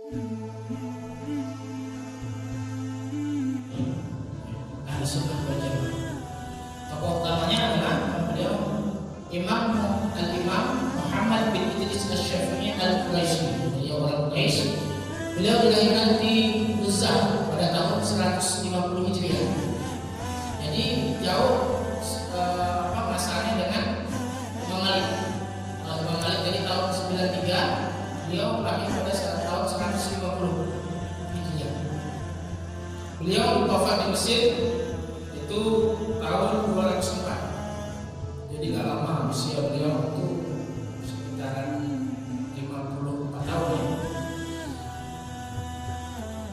Ahli Sunnah wal Jamaah. Tokoh utamanya adalah beliau Al-Imam Muhammad bin Idris Asy-Syafi'i Al-Quraisy. Beliau orang Quraisy. Beliau dilahirkan di Uzah pada tahun 150 Hijriah. Jadi jauh masanya dengan Imam Malik. Imam Malik dari tahun 93, beliau lahir pada tahun 150 Hijriah. Beliau wafat di Mesir itu tahun 204. Jadi gak lama usia beliau itu sekitaran 54 tahun ya.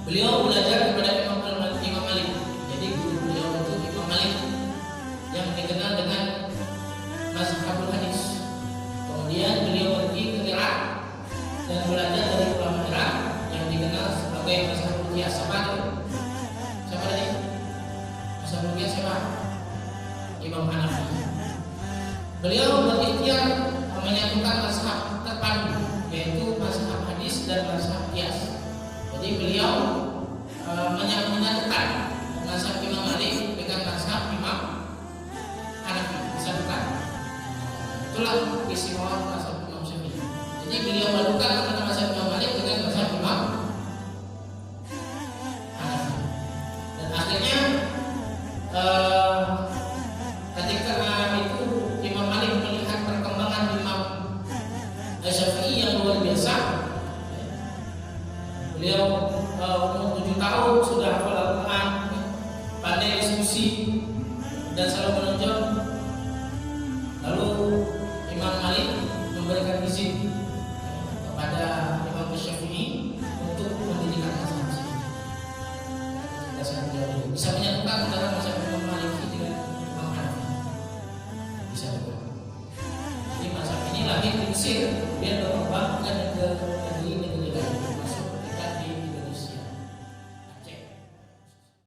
Beliau belajar kepada Imam Malik. Jadi guru beliau itu Imam Malik yang dikenal dengan mazhabul hadis. Kemudian beliau pergi ke Irak dan belajar dari ulama Irak yang dikenal sebagai mazhabul qiyas. Siapa tadi? Mazhabul qiyas siapa? Imam Hanafi. Beliau berikhtiar menyatukan mazhab terpadu, yaitu mazhab hadis dan mazhab qiyas. Jadi beliau menyatukan mazhab Imam Malik dengan mazhab Imam Hanafi, disatukan. Itulah keistimewaan mazhab Imam Syafi'i. Jadi beliau menyatukan antara mazhab Imam Malik dengan mazhab Imam Hanafi. Dan akhirnya ketika itu Imam Malik melihat perkembangan Imam Syafi'i yang luar biasa. Beliau umur 7 tahun sudah hafal Al-Quran, pandai diskusi dan selalu menonjol. Lalu Imam Malik memberikan izin kepada Imam Syafi'i untuk mendirikan mazhab Syafi'i. Bisa menyatukan antara mazhab Imam Malik dengan Imam Hanafi. Bisa juga. Jadi mazhab ini lahir di Mesir, kemudian berkembang ke